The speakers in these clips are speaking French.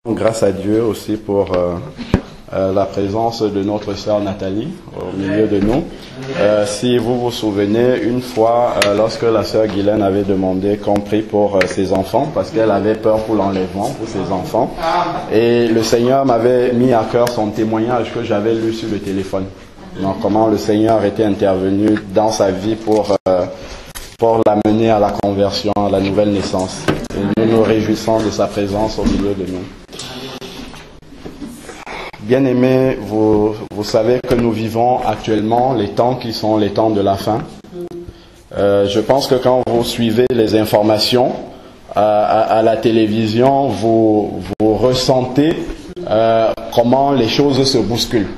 Grâce à Dieu aussi pour la présence de notre sœur Nathalie au milieu de nous. Si vous vous souvenez, une fois, lorsque la sœur Guylaine avait demandé qu'on prie pour ses enfants, parce qu'elle avait peur pour l'enlèvement pour ses enfants, et le Seigneur m'avait mis à cœur son témoignage que j'avais lu sur le téléphone. Donc, comment le Seigneur était intervenu dans sa vie pour l'amener à la conversion, à la nouvelle naissance. Et nous nous réjouissons de sa présence au milieu de nous. Bien-aimés, vous savez que nous vivons actuellement les temps qui sont les temps de la fin. Je pense que quand vous suivez les informations à la télévision, vous ressentez comment les choses se bousculent.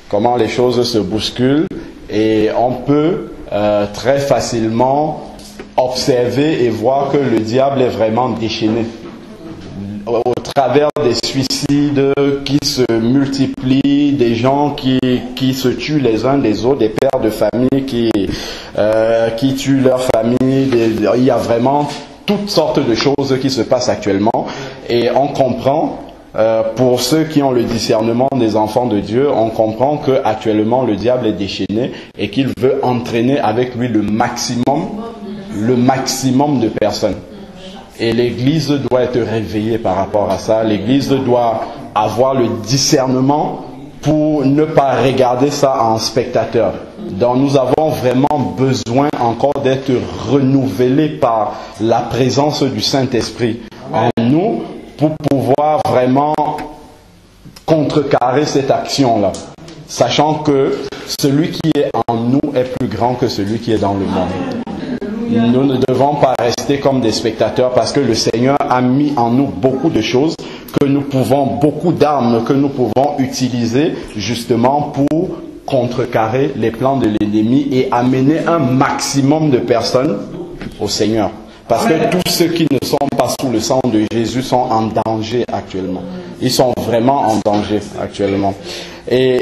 Comment les choses se bousculent et on peut très facilement observer et voir que le diable est vraiment déchaîné. Au travers des suicides qui se multiplient, des gens qui se tuent les uns des autres, des pères de famille qui tuent leur famille, il y a vraiment toutes sortes de choses qui se passent actuellement. Et on comprend, pour ceux qui ont le discernement des enfants de Dieu, on comprend que actuellement le diable est déchaîné et qu'il veut entraîner avec lui le maximum de personnes. Et l'Église doit être réveillée par rapport à ça. L'Église doit avoir le discernement pour ne pas regarder ça en spectateur. Donc nous avons vraiment besoin encore d'être renouvelés par la présence du Saint-Esprit en nous pour pouvoir vraiment contrecarrer cette action-là. Sachant que celui qui est en nous est plus grand que celui qui est dans le monde. Nous ne devons pas rester comme des spectateurs parce que le Seigneur a mis en nous beaucoup de choses que nous pouvons, beaucoup d'armes que nous pouvons utiliser justement pour contrecarrer les plans de l'ennemi et amener un maximum de personnes au Seigneur. Parce que tous ceux qui ne sont pas sous le sang de Jésus sont en danger actuellement. Ils sont vraiment en danger actuellement. Et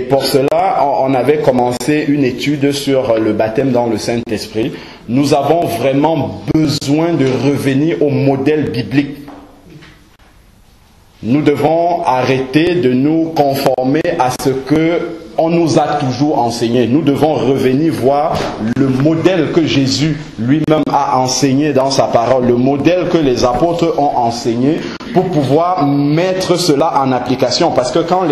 pour cela, on avait commencé une étude sur le baptême dans le Saint-Esprit. Nous avons vraiment besoin de revenir au modèle biblique. Nous devons arrêter de nous conformer à ce que on nous a toujours enseigné. Nous devons revenir voir le modèle que Jésus lui-même a enseigné dans sa parole, le modèle que les apôtres ont enseigné pour pouvoir mettre cela en application. Parce que quand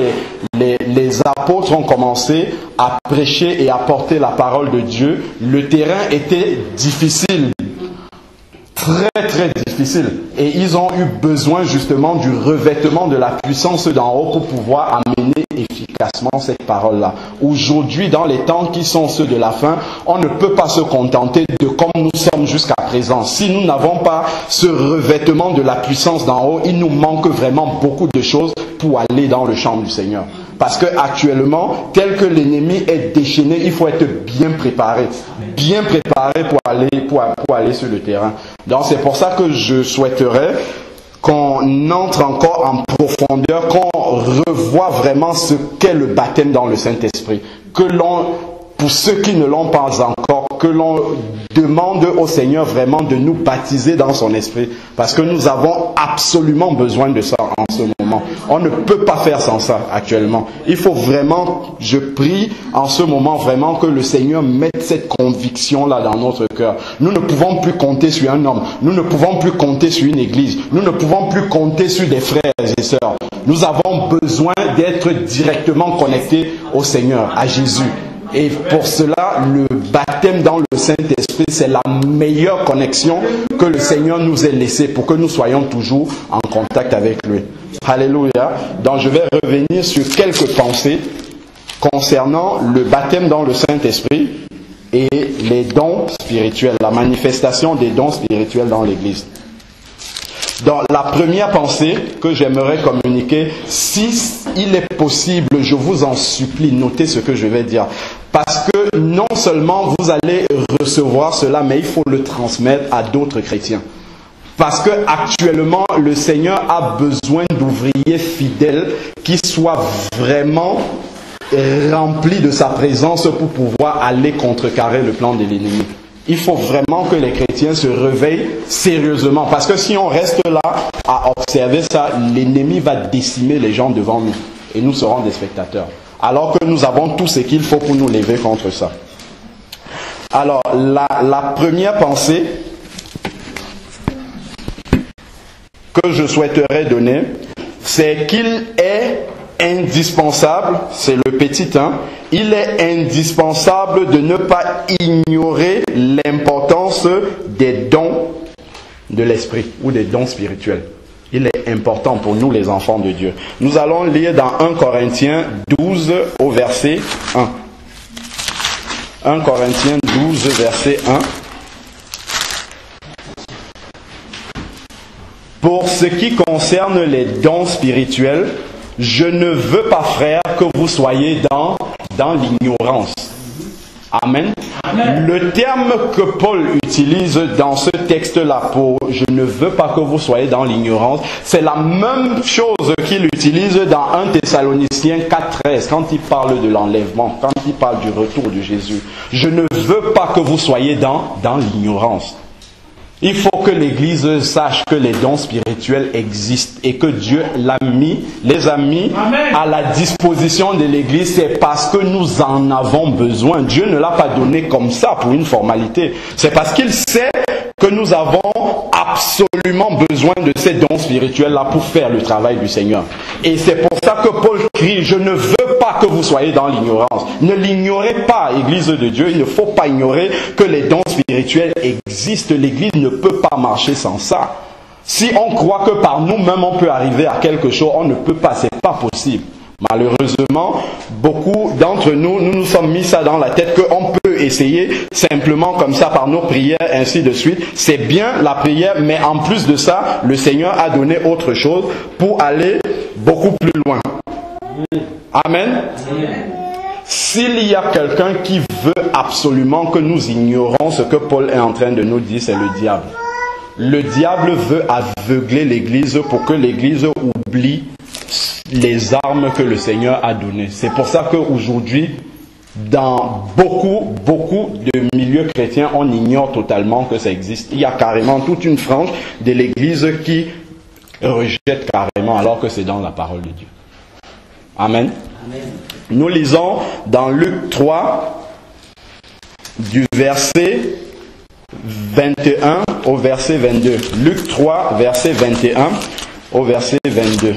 les apôtres ont commencé à prêcher et à porter la parole de Dieu, le terrain était difficile. Très très difficile. Et ils ont eu besoin justement du revêtement de la puissance d'en haut pour pouvoir amener efficacement cette parole-là. Aujourd'hui, dans les temps qui sont ceux de la fin, on ne peut pas se contenter de comme nous sommes jusqu'à présent. Si nous n'avons pas ce revêtement de la puissance d'en haut, il nous manque vraiment beaucoup de choses pour aller dans le champ du Seigneur. Parce que actuellement, tel que l'ennemi est déchaîné, il faut être bien préparé pour aller sur le terrain. Donc c'est pour ça que je souhaiterais qu'on entre encore en profondeur, qu'on revoie vraiment ce qu'est le baptême dans le Saint-Esprit. Pour ceux qui ne l'ont pas encore, que l'on demande au Seigneur vraiment de nous baptiser dans son esprit. Parce que nous avons absolument besoin de ça en ce moment. On ne peut pas faire sans ça actuellement. Il faut vraiment, je prie en ce moment vraiment que le Seigneur mette cette conviction-là dans notre cœur. Nous ne pouvons plus compter sur un homme. Nous ne pouvons plus compter sur une église. Nous ne pouvons plus compter sur des frères et sœurs. Nous avons besoin d'être directement connectés au Seigneur, à Jésus. Et pour cela, le baptême dans le Saint-Esprit, c'est la meilleure connexion que le Seigneur nous ait laissée pour que nous soyons toujours en contact avec lui. Alléluia. Donc je vais revenir sur quelques pensées concernant le baptême dans le Saint-Esprit et les dons spirituels, la manifestation des dons spirituels dans l'Église. Donc la première pensée que j'aimerais communiquer, si il est possible, je vous en supplie, notez ce que je vais dire. Parce que non seulement vous allez recevoir cela, mais il faut le transmettre à d'autres chrétiens. Parce que actuellement, le Seigneur a besoin d'ouvriers fidèles qui soient vraiment remplis de sa présence pour pouvoir aller contrecarrer le plan de l'ennemi. Il faut vraiment que les chrétiens se réveillent sérieusement. Parce que si on reste là à observer ça, l'ennemi va décimer les gens devant nous. Et nous serons des spectateurs. Alors que nous avons tout ce qu'il faut pour nous lever contre ça. Alors, la première pensée que je souhaiterais donner, c'est qu'il est indispensable, c'est le petit 1, il est indispensable de ne pas ignorer l'importance des dons de l'esprit ou des dons spirituels. Il est important pour nous les enfants de Dieu. Nous allons lire dans 1 Corinthiens 12 au verset 1. 1 Corinthiens 12 verset 1. Pour ce qui concerne les dons spirituels, je ne veux pas, frères, que vous soyez dans l'ignorance. Amen. Amen. Le terme que Paul utilise dans ce texte-là pour « je ne veux pas que vous soyez dans l'ignorance », c'est la même chose qu'il utilise dans 1 Thessaloniciens 4,13 quand il parle de l'enlèvement, quand il parle du retour de Jésus. « Je ne veux pas que vous soyez dans l'ignorance ». Il faut que l'Église sache que les dons spirituels existent et que Dieu les a mis à la disposition de l'Église. C'est parce que nous en avons besoin. Dieu ne l'a pas donné comme ça pour une formalité. C'est parce qu'il sait que nous avons absolument besoin de ces dons spirituels-là pour faire le travail du Seigneur. Et c'est pour ça que Paul crie, je ne veux pas que vous soyez dans l'ignorance. Ne l'ignorez pas, Église de Dieu. Il ne faut pas ignorer que les dons spirituels existent. L'Église ne peut pas marcher sans ça. Si on croit que par nous-mêmes on peut arriver à quelque chose, on ne peut pas, c'est pas possible. Malheureusement, beaucoup d'entre nous nous sommes mis ça dans la tête qu'on peut essayer simplement comme ça par nos prières, ainsi de suite. C'est bien la prière, mais en plus de ça, le Seigneur a donné autre chose pour aller beaucoup plus loin. Amen. S'il y a quelqu'un qui veut absolument que nous ignorons ce que Paul est en train de nous dire, c'est le diable. Le diable veut aveugler l'Église pour que l'Église oublie les armes que le Seigneur a données. C'est pour ça qu'aujourd'hui, dans beaucoup de milieux chrétiens, on ignore totalement que ça existe. Il y a carrément toute une frange de l'Église qui rejette carrément alors que c'est dans la parole de Dieu. Amen. Amen. Nous lisons dans Luc 3, du verset 21 au verset 22. Luc 3, verset 21 au verset 22.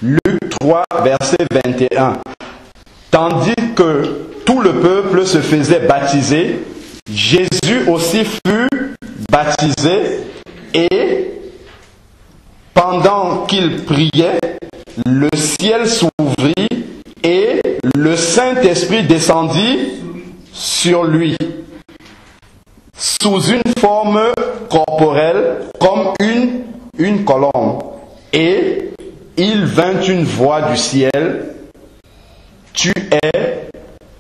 Luc 3, verset 21. Tandis que tout le peuple se faisait baptiser, Jésus aussi fut baptisé et pendant qu'il priait, le ciel s'ouvrit et le Saint-Esprit descendit sur lui sous une forme corporelle comme une colombe. Et il vint une voix du ciel: tu es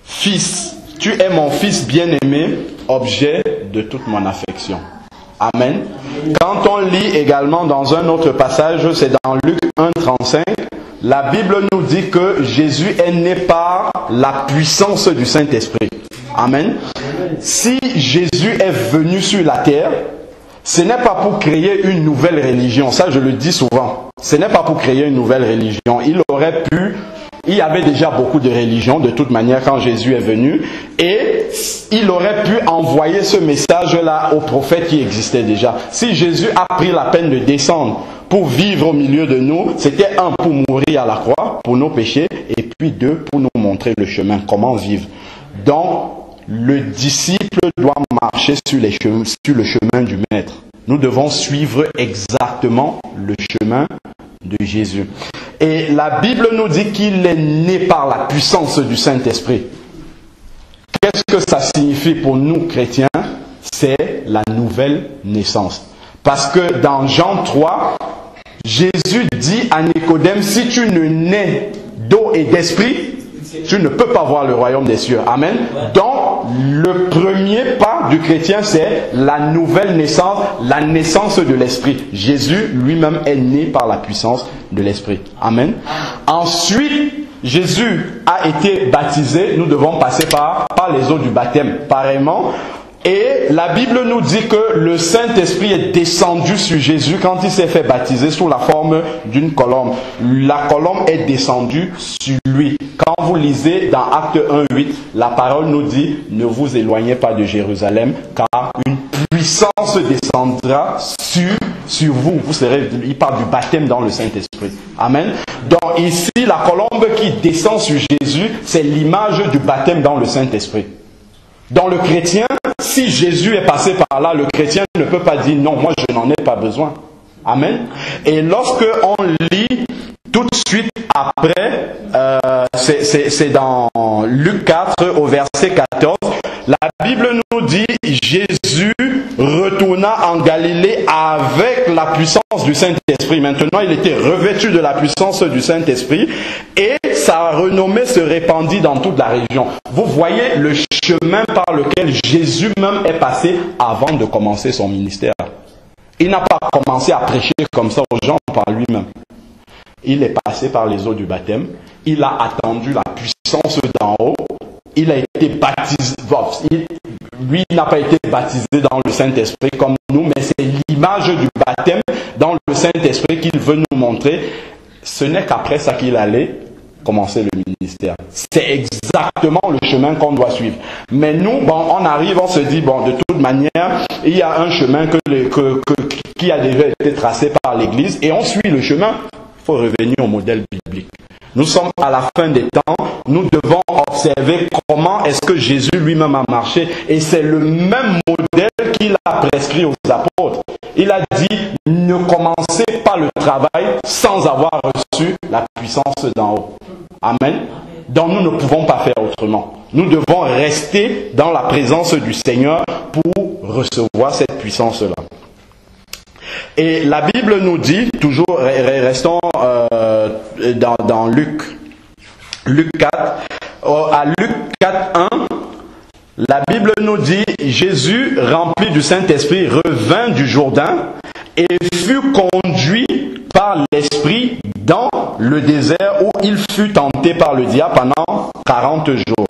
fils, tu es mon fils bien-aimé, objet de toute mon affection. Amen. Quand on lit également dans un autre passage, c'est dans Luc 1,35, la Bible nous dit que Jésus est né par la puissance du Saint-Esprit. Amen. Si Jésus est venu sur la terre, ce n'est pas pour créer une nouvelle religion. Ça, je le dis souvent. Ce n'est pas pour créer une nouvelle religion. Il y avait déjà beaucoup de religions de toute manière quand Jésus est venu, et il aurait pu envoyer ce message-là aux prophètes qui existaient déjà. Si Jésus a pris la peine de descendre pour vivre au milieu de nous, c'était un, pour mourir à la croix pour nos péchés, et puis deux, pour nous montrer le chemin, comment vivre. Donc, le disciple doit marcher sur le chemin du Maître. Nous devons suivre exactement le chemin de Jésus. Et la Bible nous dit qu'il est né par la puissance du Saint-Esprit. Qu'est-ce que ça signifie pour nous chrétiens? C'est la nouvelle naissance. Parce que dans Jean 3, Jésus dit à Nicodème, si tu ne nais d'eau et d'esprit, tu ne peux pas voir le royaume des cieux. Amen. Donc, le premier pas du chrétien, c'est la nouvelle naissance, la naissance de l'Esprit. Jésus lui-même est né par la puissance de l'Esprit. Amen. Ensuite, Jésus a été baptisé. Nous devons passer par les eaux du baptême. Pareillement. Et la Bible nous dit que le Saint-Esprit est descendu sur Jésus quand il s'est fait baptiser sous la forme d'une colombe. La colombe est descendue sur lui. Quand vous lisez dans Acte 1:8, la parole nous dit « Ne vous éloignez pas de Jérusalem, car une puissance descendra sur vous. » Vous serez, il parle du baptême dans le Saint-Esprit. Amen. Donc ici, la colombe qui descend sur Jésus, c'est l'image du baptême dans le Saint-Esprit. Dans le chrétien, si Jésus est passé par là, le chrétien ne peut pas dire non, moi je n'en ai pas besoin. Amen. Et lorsque on lit tout de suite après, c'est dans Luc 4 au verset 14, la Bible nous dit Jésus retourna en Galilée avec la puissance du Saint-Esprit. Maintenant, il était revêtu de la puissance du Saint-Esprit et sa renommée se répandit dans toute la région. Vous voyez le chemin par lequel Jésus même est passé avant de commencer son ministère. Il n'a pas commencé à prêcher comme ça aux gens par lui-même. Il est passé par les eaux du baptême. Il a attendu la puissance d'en haut. Il a été baptisé. Lui n'a pas été baptisé dans le Saint-Esprit comme nous, mais c'est l'image du baptême dans le Saint-Esprit qu'il veut nous montrer. Ce n'est qu'après ça qu'il allait commencer le ministère. C'est exactement le chemin qu'on doit suivre. Mais nous, on arrive, on se dit, de toute manière, il y a un chemin qui a déjà été tracé par l'Église et on suit le chemin. Il faut revenir au modèle biblique. Nous sommes à la fin des temps, nous devons observer comment est-ce que Jésus lui-même a marché. Et c'est le même modèle qu'il a prescrit aux apôtres. Il a dit, ne commencez pas le travail sans avoir reçu la puissance d'en haut. Amen. Donc nous ne pouvons pas faire autrement. Nous devons rester dans la présence du Seigneur pour recevoir cette puissance-là. Et la Bible nous dit, toujours restons dans Luc 4, à Luc 4:1, la Bible nous dit, Jésus, rempli du Saint-Esprit, revint du Jourdain et fut conduit par l'Esprit dans le désert où il fut tenté par le diable pendant 40 jours.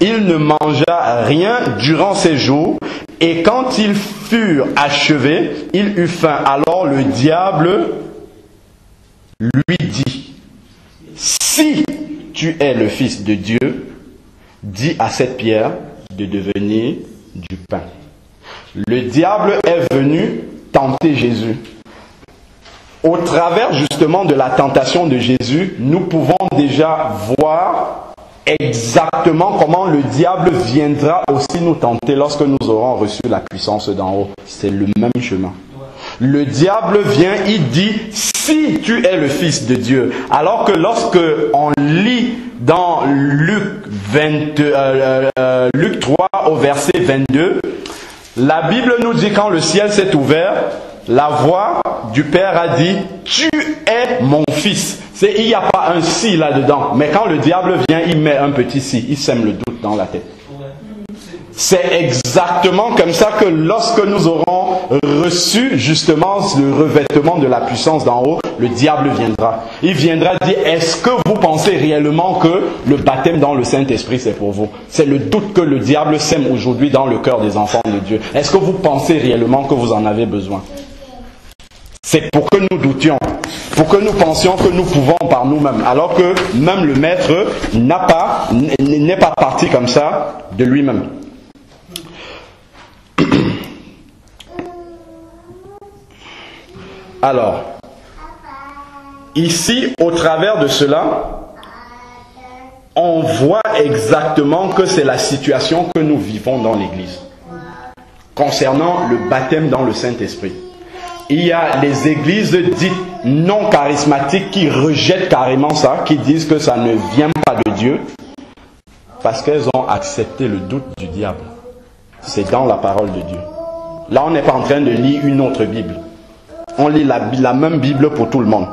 Il ne mangea rien durant ces jours et quand ils furent achevés, il eut faim. Alors le diable lui dit, si tu es le Fils de Dieu, dis à cette pierre de devenir du pain. Le diable est venu tenter Jésus. Au travers justement de la tentation de Jésus, nous pouvons déjà voir exactement comment le diable viendra aussi nous tenter lorsque nous aurons reçu la puissance d'en haut. C'est le même chemin. Le diable vient, il dit, si tu es le Fils de Dieu. Alors que lorsque on lit dans Luc 3 au verset 22, la Bible nous dit quand le ciel s'est ouvert, la voix du Père a dit, tu es mon Fils. Il n'y a pas un si là-dedans. Mais quand le diable vient, il met un petit si. Il sème le doute dans la tête. C'est exactement comme ça que lorsque nous aurons reçu justement le revêtement de la puissance d'en haut, le diable viendra. Il viendra dire, est-ce que vous pensez réellement que le baptême dans le Saint-Esprit c'est pour vous? C'est le doute que le diable sème aujourd'hui dans le cœur des enfants de Dieu. Est-ce que vous pensez réellement que vous en avez besoin? C'est pour que nous doutions, pour que nous pensions que nous pouvons par nous-mêmes, alors que même le Maître n'est pas parti comme ça de lui-même. Alors, ici, au travers de cela, on voit exactement que c'est la situation que nous vivons dans l'Église. Concernant le baptême dans le Saint-Esprit. Il y a les églises dites non charismatiques qui rejettent carrément ça, qui disent que ça ne vient pas de Dieu, parce qu'elles ont accepté le doute du diable. C'est dans la parole de Dieu. Là, on n'est pas en train de lire une autre Bible. On lit la même Bible pour tout le monde.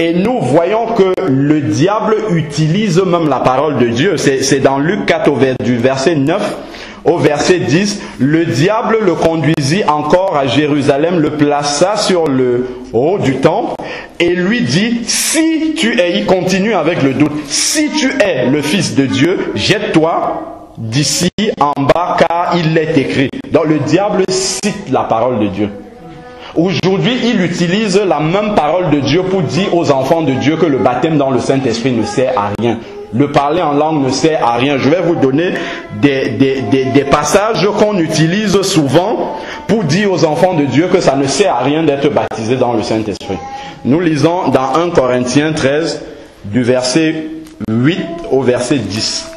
Et nous voyons que le diable utilise même la parole de Dieu. C'est dans Luc 4 du verset 9 au verset 10. Le diable le conduisit encore à Jérusalem, le plaça sur le haut du temple et lui dit, si tu es, il continue avec le doute, si tu es le Fils de Dieu, jette-toi d'ici en bas car il est écrit. Donc le diable cite la parole de Dieu. Aujourd'hui, il utilise la même parole de Dieu pour dire aux enfants de Dieu que le baptême dans le Saint-Esprit ne sert à rien. Le parler en langue ne sert à rien. Je vais vous donner des passages qu'on utilise souvent pour dire aux enfants de Dieu que ça ne sert à rien d'être baptisé dans le Saint-Esprit. Nous lisons dans 1 Corinthiens 13, du verset 8 au verset 10.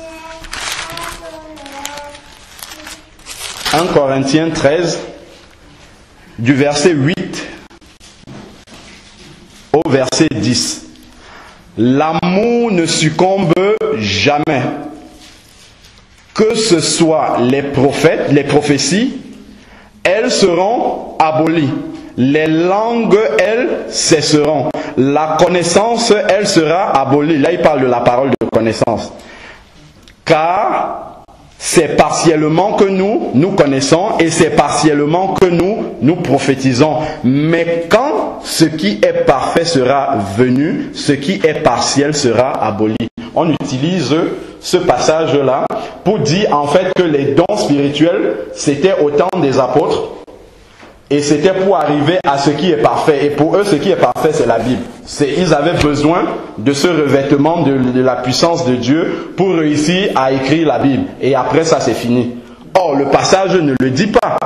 1 Corinthiens 13, du verset 8 au verset 10. L'amour ne succombe jamais. Que ce soit les prophètes, les prophéties, elles seront abolies. Les langues, elles, cesseront. La connaissance, elle sera abolie. Là, il parle de la parole de connaissance. Car c'est partiellement que nous connaissons et c'est partiellement que nous prophétisons. Mais quand ce qui est parfait sera venu, ce qui est partiel sera aboli. On utilise ce passage-là pour dire en fait que les dons spirituels, c'était au temps des apôtres et c'était pour arriver à ce qui est parfait. Et pour eux, ce qui est parfait, c'est la Bible. Ils avaient besoin de ce revêtement de la puissance de Dieu pour réussir à écrire la Bible. Et après ça, c'est fini. Or, le passage ne le dit pas.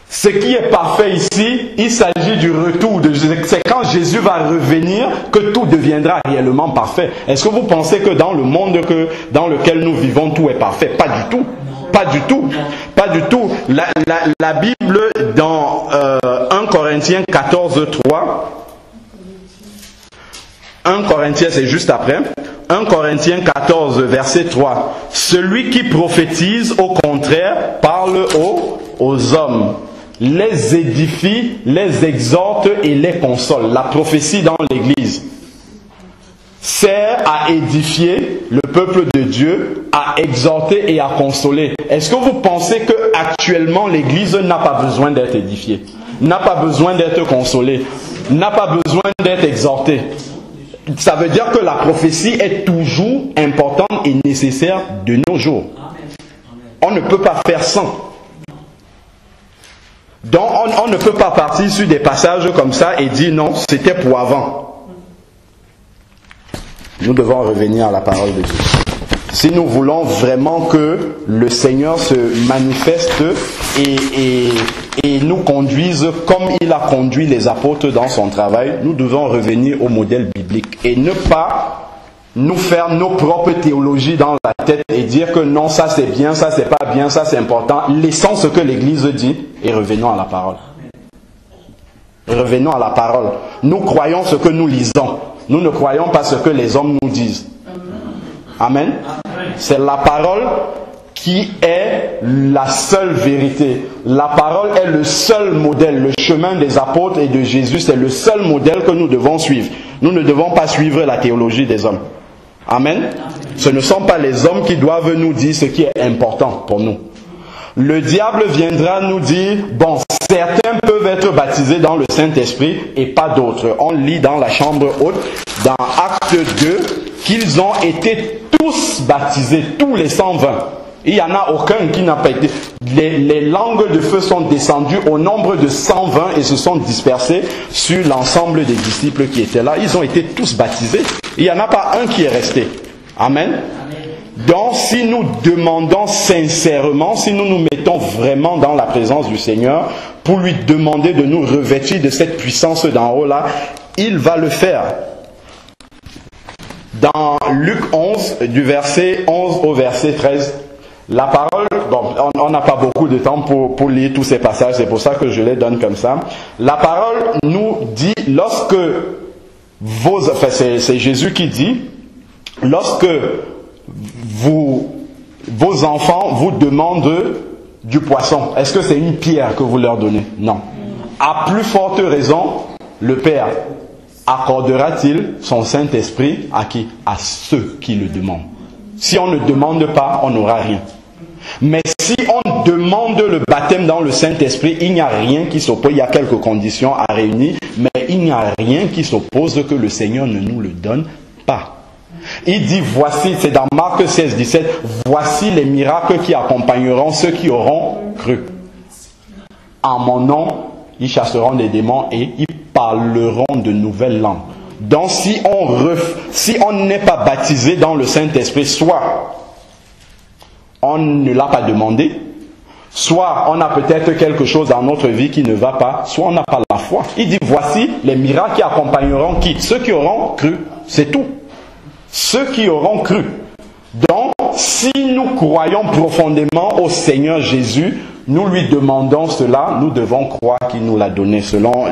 Ce qui est parfait ici, il s'agit du retour de Jésus. C'est quand Jésus va revenir que tout deviendra réellement parfait. Est-ce que vous pensez que dans le monde dans lequel nous vivons, tout est parfait? Pas du tout. Pas du tout. Pas du tout. La Bible, dans 1 Corinthiens 14, 3, 1 Corinthiens, c'est juste après. 1 Corinthiens 14, verset 3. Celui qui prophétise, au contraire, parle aux hommes, les édifie, les exhorte et les console. La prophétie dans l'Église sert à édifier le peuple de Dieu, à exhorter et à consoler. Est-ce que vous pensez que actuellement l'Église n'a pas besoin d'être édifiée, n'a pas besoin d'être consolée, n'a pas besoin d'être exhortée? Ça veut dire que la prophétie est toujours importante et nécessaire de nos jours. On ne peut pas faire sans. Donc on ne peut pas partir sur des passages comme ça et dire non, c'était pour avant. Nous devons revenir à la parole de Dieu. Si nous voulons vraiment que le Seigneur se manifeste et nous conduise comme il a conduit les apôtres dans son travail, nous devons revenir au modèle biblique et ne pas nous faire nos propres théologies dans la tête et dire que non, ça c'est bien, ça c'est pas bien, ça c'est important. Laissons ce que l'Église dit et revenons à la parole. Revenons à la parole. Nous croyons ce que nous lisons. Nous ne croyons pas ce que les hommes nous disent. Amen. C'est la parole qui est la seule vérité. La parole est le seul modèle. Le chemin des apôtres et de Jésus, c'est le seul modèle que nous devons suivre. Nous ne devons pas suivre la théologie des hommes. Amen. Ce ne sont pas les hommes qui doivent nous dire ce qui est important pour nous. Le diable viendra nous dire, bon, certains peuvent être baptisés dans le Saint-Esprit et pas d'autres. On lit dans la chambre haute, dans Acte 2, qu'ils ont été tous baptisés, tous les 120. Il n'y en a aucun qui n'a pas été. Les langues de feu sont descendues au nombre de 120 et se sont dispersées sur l'ensemble des disciples qui étaient là. Ils ont été tous baptisés. Il n'y en a pas un qui est resté. Amen. Donc, si nous demandons sincèrement, si nous nous mettons vraiment dans la présence du Seigneur pour lui demander de nous revêtir de cette puissance d'en haut là, il va le faire. Dans Luc 11, du verset 11 au verset 13, la parole, bon, on n'a pas beaucoup de temps pour lire tous ces passages, c'est pour ça que je les donne comme ça. La parole nous dit, lorsque c'est Jésus qui dit, lorsque vos enfants vous demandent du poisson, est-ce que c'est une pierre que vous leur donnez? Non. À plus forte raison, le Père. accordera-t-il son Saint-Esprit à qui? À ceux qui le demandent. Si on ne demande pas, on n'aura rien. Mais si on demande le baptême dans le Saint-Esprit, il n'y a rien qui s'oppose. Il y a quelques conditions à réunir, mais il n'y a rien qui s'oppose que le Seigneur ne nous le donne pas. Il dit, voici, c'est dans Marc 16, 17, voici les miracles qui accompagneront ceux qui auront cru. En mon nom, ils chasseront des démons et ils parleront de nouvelles langues. Donc si on n'est pas baptisé dans le Saint-Esprit, soit on ne l'a pas demandé, soit on a peut-être quelque chose dans notre vie qui ne va pas, soit on n'a pas la foi. Il dit, voici les miracles qui accompagneront qui? Ceux qui auront cru, c'est tout. Ceux qui auront cru. Donc, si nous croyons profondément au Seigneur Jésus, nous lui demandons cela, nous devons croire qu'il nous l'a donné, selon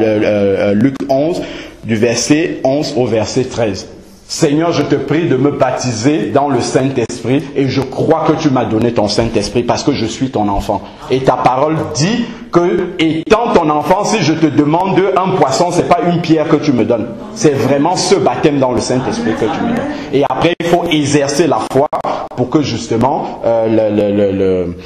Luc 11, du verset 11 au verset 13. Seigneur, je te prie de me baptiser dans le Saint-Esprit et je crois que tu m'as donné ton Saint-Esprit parce que je suis ton enfant. Et ta parole dit que, étant ton enfant, si je te demande un poisson, c'est pas une pierre que tu me donnes. C'est vraiment ce baptême dans le Saint-Esprit que tu me donnes. Et après, il faut exercer la foi pour que justement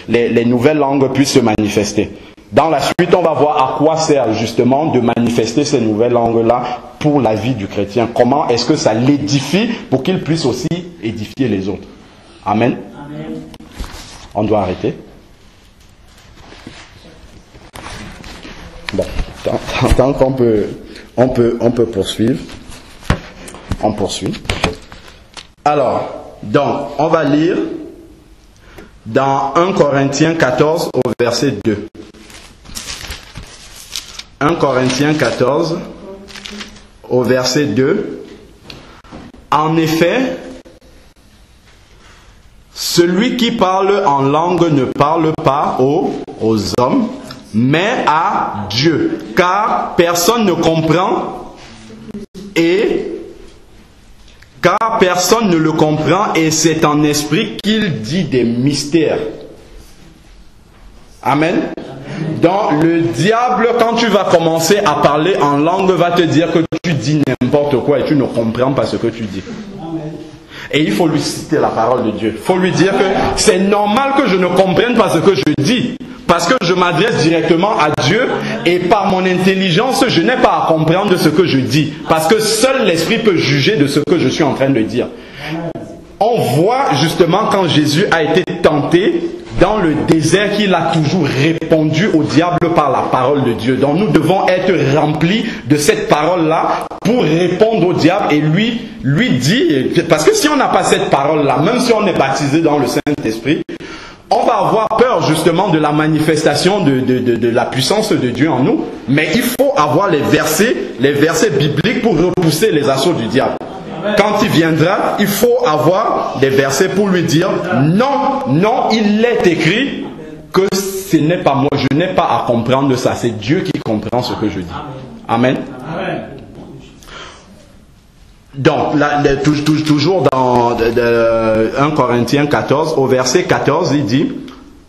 les nouvelles langues puissent se manifester. Dans la suite, on va voir à quoi sert justement de manifester ces nouvelles langues-là pour la vie du chrétien. Comment est-ce que ça l'édifie pour qu'il puisse aussi édifier les autres. Amen. Amen. On doit arrêter. Bon, tant qu'on peut, on peut poursuivre. On poursuit. Alors, donc, on va lire dans 1 Corinthiens 14 au verset 2. 1 Corinthiens 14 au verset 2. En effet, celui qui parle en langue ne parle pas aux hommes, mais à Dieu, car personne ne comprend et c'est en esprit qu'il dit des mystères. Amen. Donc le diable, quand tu vas commencer à parler en langue, va te dire que tu dis n'importe quoi et tu ne comprends pas ce que tu dis. Et il faut lui citer la parole de Dieu. Il faut lui dire que c'est normal que je ne comprenne pas ce que je dis. Parce que je m'adresse directement à Dieu et par mon intelligence, je n'ai pas à comprendre ce que je dis. Parce que seul l'esprit peut juger de ce que je suis en train de dire. On voit justement quand Jésus a été tenté dans le désert qu'il a toujours répondu au diable par la parole de Dieu. Donc nous devons être remplis de cette parole-là pour répondre au diable et lui dire, parce que si on n'a pas cette parole-là, même si on est baptisé dans le Saint-Esprit, on va avoir peur justement de la manifestation de la puissance de Dieu en nous, mais il faut avoir les versets bibliques pour repousser les assauts du diable. Quand il viendra, il faut avoir des versets pour lui dire non, il est écrit que ce n'est pas moi, je n'ai pas à comprendre ça, c'est Dieu qui comprend ce que je dis. Amen. Donc, là, toujours dans 1 Corinthiens 14, au verset 14, il dit,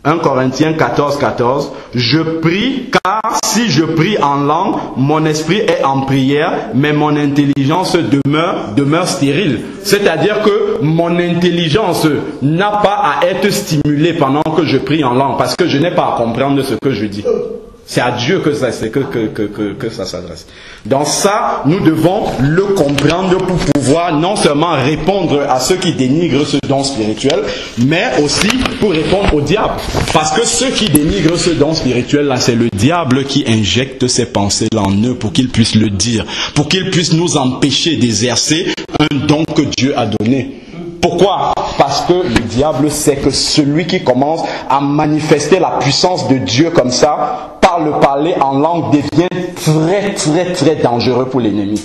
1 Corinthiens 14, 14, je prie, car si je prie en langue, mon esprit est en prière, mais mon intelligence demeure stérile. C'est-à-dire que mon intelligence n'a pas à être stimulée pendant que je prie en langue, parce que je n'ai pas à comprendre ce que je dis. C'est à Dieu que ça s'adresse. Dans ça, nous devons le comprendre pour pouvoir non seulement répondre à ceux qui dénigrent ce don spirituel, mais aussi pour répondre au diable. Parce que ceux qui dénigrent ce don spirituel-là, c'est le diable qui injecte ces pensées-là en eux pour qu'ils puissent le dire, pour qu'ils puissent nous empêcher d'exercer un don que Dieu a donné. Pourquoi? Parce que le diable sait que celui qui commence à manifester la puissance de Dieu comme ça, par le parler en langue, devient très très très dangereux pour l'ennemi.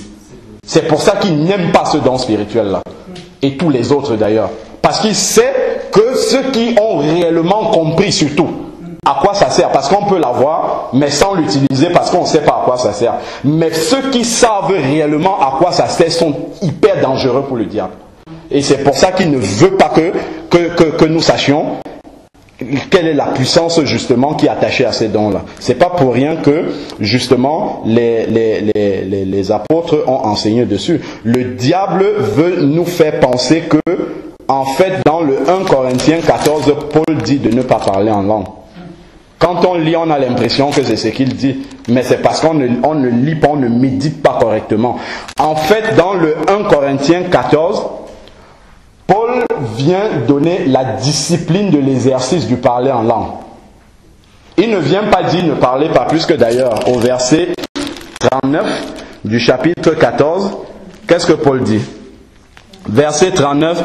C'est pour ça qu'il n'aime pas ce don spirituel-là. Et tous les autres d'ailleurs. Parce qu'il sait que ceux qui ont réellement compris surtout à quoi ça sert, parce qu'on peut l'avoir, mais sans l'utiliser parce qu'on ne sait pas à quoi ça sert. Mais ceux qui savent réellement à quoi ça sert sont hyper dangereux pour le diable. Et c'est pour ça qu'il ne veut pas que nous sachions quelle est la puissance justement qui est attachée à ces dons-là. C'est pas pour rien que justement les apôtres ont enseigné dessus. Le diable veut nous faire penser que, en fait, dans le 1 Corinthiens 14, Paul dit de ne pas parler en langue. Quand on lit, on a l'impression que c'est ce qu'il dit, mais c'est parce qu'on ne lit pas, on ne médite pas correctement. En fait, dans le 1 Corinthiens 14, Paul vient donner la discipline de l'exercice du parler en langue. Il ne vient pas dire ne parlez pas plus que d'ailleurs. Au verset 39 du chapitre 14, qu'est-ce que Paul dit? Verset 39.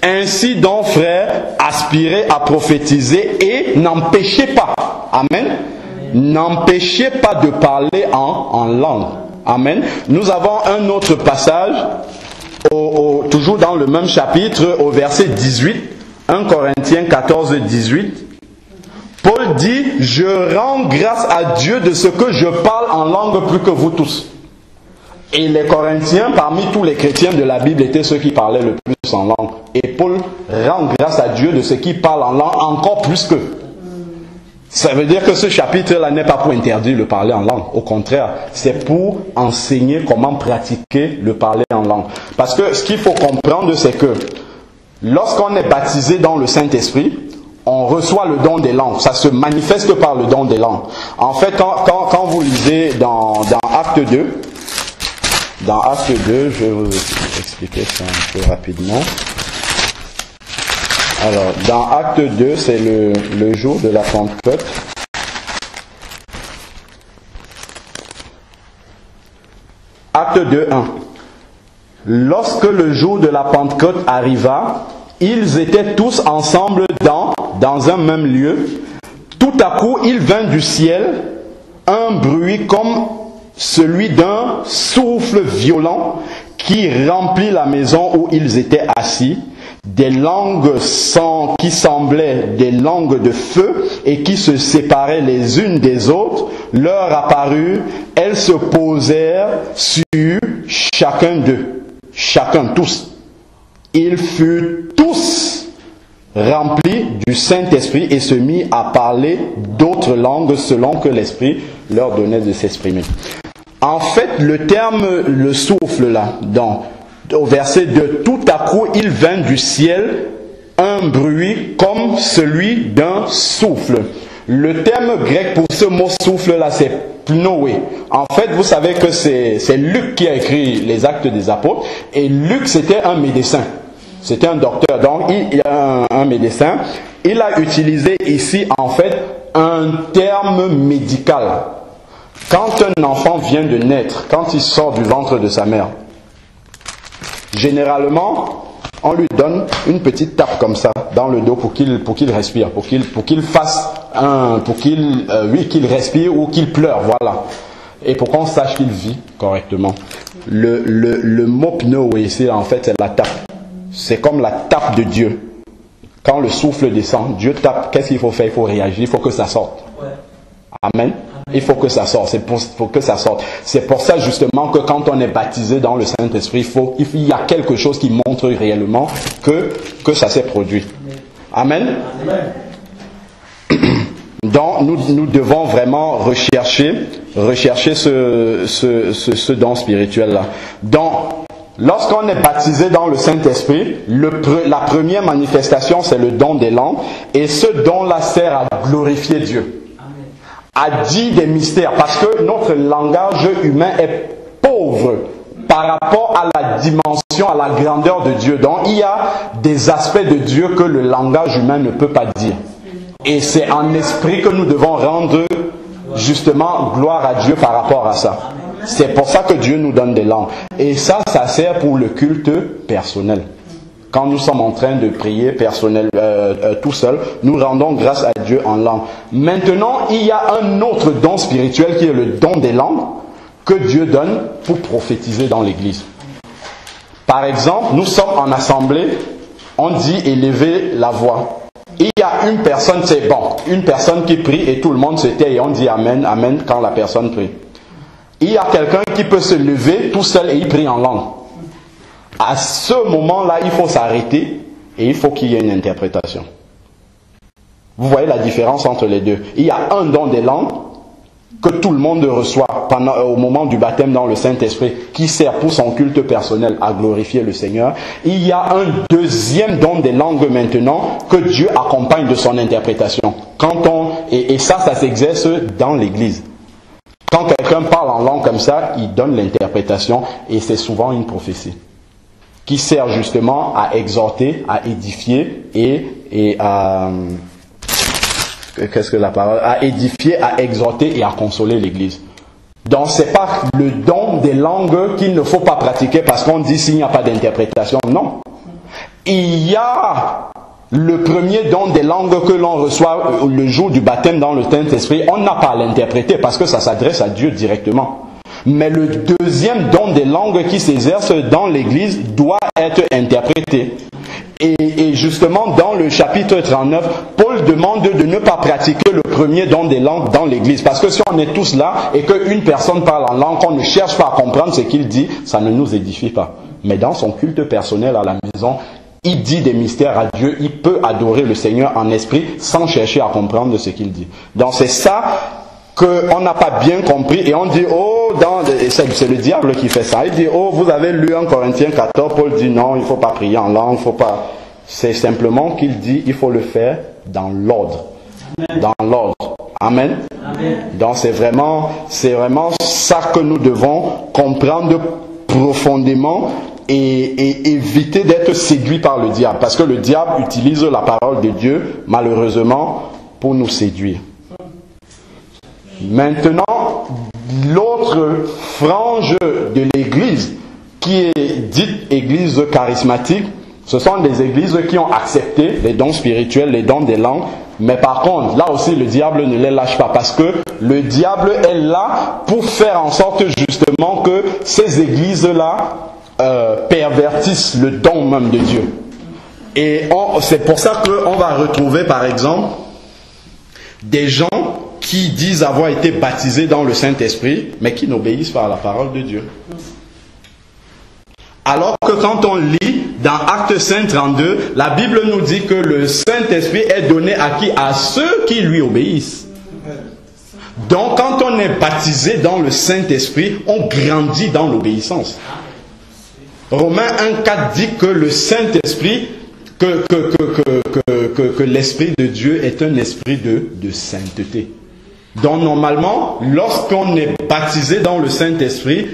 Ainsi donc, frères, aspirez à prophétiser et n'empêchez pas. Amen. N'empêchez pas de parler en langue. Amen. Nous avons un autre passage, toujours dans le même chapitre, au verset 18, 1 Corinthiens 14, 18. Paul dit, je rends grâce à Dieu de ce que je parle en langue plus que vous tous. Et les Corinthiens, parmi tous les chrétiens de la Bible, étaient ceux qui parlaient le plus en langue. Et Paul rend grâce à Dieu de ceux qui parlent en langue encore plus qu'eux. Ça veut dire que ce chapitre-là n'est pas pour interdire le parler en langue. Au contraire, c'est pour enseigner comment pratiquer le parler en langue. Parce que ce qu'il faut comprendre, c'est que lorsqu'on est baptisé dans le Saint-Esprit, on reçoit le don des langues. Ça se manifeste par le don des langues. En fait, quand vous lisez dans Acte 2, dans Acte 2, je vais vous expliquer ça un peu rapidement. Alors, dans Acte 2, c'est le jour de la Pentecôte. Acte 2, 1. Lorsque le jour de la Pentecôte arriva, ils étaient tous ensemble dans un même lieu. Tout à coup, il vint du ciel un bruit comme celui d'un souffle violent qui remplit la maison où ils étaient assis. Des langues qui semblaient des langues de feu et qui se séparaient les unes des autres, leur apparurent. Elles se posèrent sur chacun d'eux. Chacun, tous. Ils furent tous remplis du Saint-Esprit et se mirent à parler d'autres langues selon que l'Esprit leur donnait de s'exprimer. En fait, le terme, le souffle là, au verset 2, tout à coup, il vint du ciel un bruit comme celui d'un souffle. Le terme grec pour ce mot souffle là, c'est pnoé. En fait, vous savez que c'est Luc qui a écrit les Actes des Apôtres, et Luc c'était un médecin. C'était un docteur, donc il y a un médecin. Il a utilisé ici en fait un terme médical. Quand un enfant vient de naître, quand il sort du ventre de sa mère, généralement, on lui donne une petite tape comme ça dans le dos pour qu'il respire, pour qu'il fasse qu'il respire ou qu'il pleure, voilà. Et pour qu'on sache qu'il vit correctement. Le mot pneu ici, en fait, c'est la tape. C'est comme la tape de Dieu. Quand le souffle descend, Dieu tape. Qu'est-ce qu'il faut faire? Il faut réagir, il faut que ça sorte. Amen. Il faut que ça sorte. Faut que ça sorte. C'est pour ça justement que quand on est baptisé dans le Saint-Esprit, il y a quelque chose qui montre réellement que ça s'est produit. Amen. Donc nous devons vraiment rechercher ce don spirituel là. Donc lorsqu'on est baptisé dans le Saint-Esprit, la première manifestation c'est le don des langues, et ce don là sert à glorifier Dieu. A dit des mystères, parce que notre langage humain est pauvre par rapport à la dimension, à la grandeur de Dieu. Donc il y a des aspects de Dieu que le langage humain ne peut pas dire. Et c'est en esprit que nous devons rendre justement gloire à Dieu par rapport à ça. C'est pour ça que Dieu nous donne des langues. Et ça sert pour le culte personnel. Quand nous sommes en train de prier personnel, tout seul, nous rendons grâce à Dieu en langue. Maintenant, il y a un autre don spirituel qui est le don des langues que Dieu donne pour prophétiser dans l'église. Par exemple, nous sommes en assemblée, on dit élever la voix. Il y a une personne, c'est bon, une personne qui prie et tout le monde se tait et on dit Amen, Amen quand la personne prie. Il y a quelqu'un qui peut se lever tout seul et il prie en langue. À ce moment-là, il faut s'arrêter et il faut qu'il y ait une interprétation. Vous voyez la différence entre les deux. Il y a un don des langues que tout le monde reçoit au moment du baptême dans le Saint-Esprit, qui sert pour son culte personnel à glorifier le Seigneur. Il y a un deuxième don des langues maintenant que Dieu accompagne de son interprétation. Et ça s'exerce dans l'Église. Quand quelqu'un parle en langue comme ça, il donne l'interprétation et c'est souvent une prophétie qui sert justement à exhorter, à édifier et à... Qu'est-ce que la parole? À édifier, à exhorter et à consoler l'Église. Donc c'est pas le don des langues qu'il ne faut pas pratiquer parce qu'on dit s'il n'y a pas d'interprétation. Non. Il y a le premier don des langues que l'on reçoit le jour du baptême dans le Saint-Esprit. On n'a pas à l'interpréter parce que ça s'adresse à Dieu directement. Mais le deuxième don des langues qui s'exerce dans l'Église doit être interprété. Et justement, dans le chapitre 39, Paul demande de ne pas pratiquer le premier don des langues dans l'église. Parce que si on est tous là et qu'une personne parle en langue, qu'on ne cherche pas à comprendre ce qu'il dit, ça ne nous édifie pas. Mais dans son culte personnel à la maison, il dit des mystères à Dieu, il peut adorer le Seigneur en esprit sans chercher à comprendre ce qu'il dit. Donc c'est ça qu'on n'a pas bien compris et on dit, oh, c'est le diable qui fait ça. Il dit, oh, vous avez lu en Corinthiens 14, Paul dit non, il ne faut pas prier en langue, il faut pas. C'est simplement qu'il dit, il faut le faire dans l'ordre. Dans l'ordre. Amen. Amen. Donc c'est vraiment ça que nous devons comprendre profondément et éviter d'être séduits par le diable. Parce que le diable utilise la parole de Dieu, malheureusement, pour nous séduire. Maintenant, l'autre frange de l'église, qui est dite église charismatique, ce sont des églises qui ont accepté les dons spirituels, les dons des langues, mais par contre, là aussi le diable ne les lâche pas, parce que le diable est là pour faire en sorte justement que ces églises-là pervertissent le don même de Dieu. Et c'est pour ça qu'on va retrouver par exemple des gens qui disent avoir été baptisés dans le Saint-Esprit, mais qui n'obéissent pas à la parole de Dieu. Alors que quand on lit dans Actes 5, 32, la Bible nous dit que le Saint-Esprit est donné à qui? À ceux qui lui obéissent. Donc quand on est baptisé dans le Saint-Esprit, on grandit dans l'obéissance. Romains 1, 4 dit que le Saint-Esprit, que l'Esprit de Dieu est un esprit de sainteté. Donc normalement, lorsqu'on est baptisé dans le Saint-Esprit,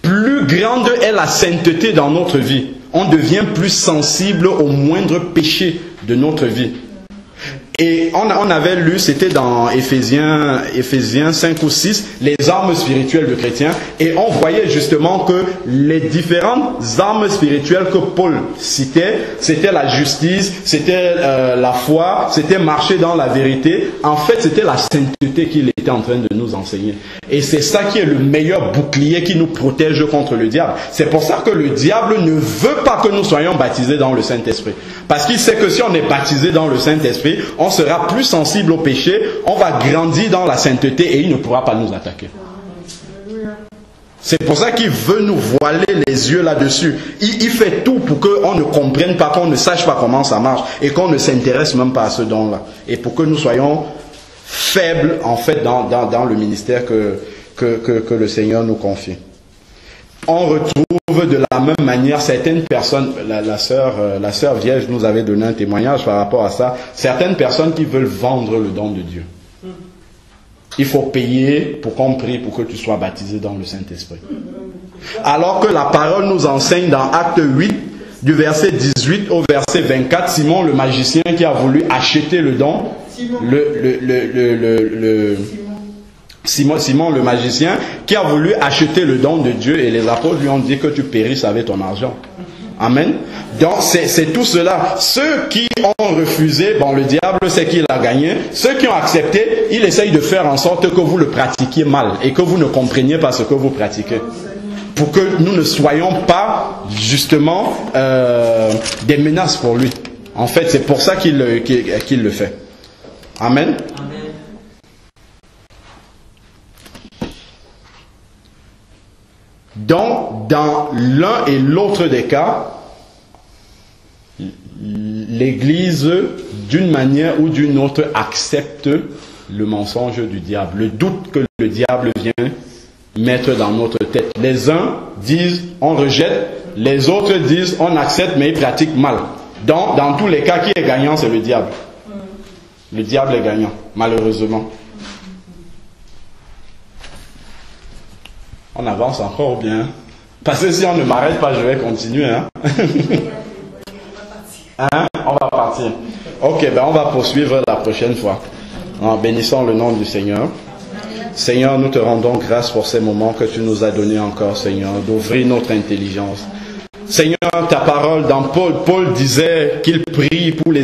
plus grande est la sainteté dans notre vie. On devient plus sensible aux moindres péchés de notre vie. Et on avait lu, c'était dans Éphésiens 5 ou 6, les armes spirituelles de chrétiens. Et on voyait justement que les différentes armes spirituelles que Paul citait, c'était la justice, c'était la foi, c'était marcher dans la vérité. En fait, c'était la sainteté qu'il était en train de nous enseigner. Et c'est ça qui est le meilleur bouclier qui nous protège contre le diable. C'est pour ça que le diable ne veut pas que nous soyons baptisés dans le Saint-Esprit. Parce qu'il sait que si on est baptisé dans le Saint-Esprit, on sera plus sensible au péché, on va grandir dans la sainteté et il ne pourra pas nous attaquer. C'est pour ça qu'il veut nous voiler les yeux là-dessus. Il fait tout pour qu'on ne comprenne pas, qu'on ne sache pas comment ça marche et qu'on ne s'intéresse même pas à ce don-là. Et pour que nous soyons faibles en fait dans le ministère que le Seigneur nous confie. On retrouve de la même manière certaines personnes, la sœur Vierge nous avait donné un témoignage par rapport à ça, certaines personnes qui veulent vendre le don de Dieu. Il faut payer pour qu'on prie pour que tu sois baptisé dans le Saint-Esprit. Alors que la parole nous enseigne dans Acte 8, du verset 18 au verset 24, Simon le magicien qui a voulu acheter le don, Simon le magicien qui a voulu acheter le don de Dieu et les apôtres lui ont dit que tu périsses avec ton argent. Amen. Donc c'est tout cela. Ceux qui ont refusé, bon le diable c'est qu'il a gagné. Ceux qui ont accepté, il essaye de faire en sorte que vous le pratiquiez mal et que vous ne compreniez pas ce que vous pratiquez. Pour que nous ne soyons pas justement des menaces pour lui. En fait c'est pour ça qu'il le fait. Amen. Donc, dans l'un et l'autre des cas, l'Église d'une manière ou d'une autre, acceptent le mensonge du diable, le doute que le diable vient mettre dans notre tête. Les uns disent on rejette, les autres disent on accepte mais ils pratiquent mal. Donc dans tous les cas, qui est gagnant, c'est le diable. Le diable est gagnant, malheureusement. On avance encore bien. Parce que si on ne m'arrête pas, je vais continuer. Hein? Hein? On va partir. Ok, ben on va poursuivre la prochaine fois. En bénissant le nom du Seigneur. Seigneur, nous te rendons grâce pour ces moments que tu nous as donnés encore, Seigneur, d'ouvrir notre intelligence. Seigneur, ta parole dans Paul disait qu'il prie pour les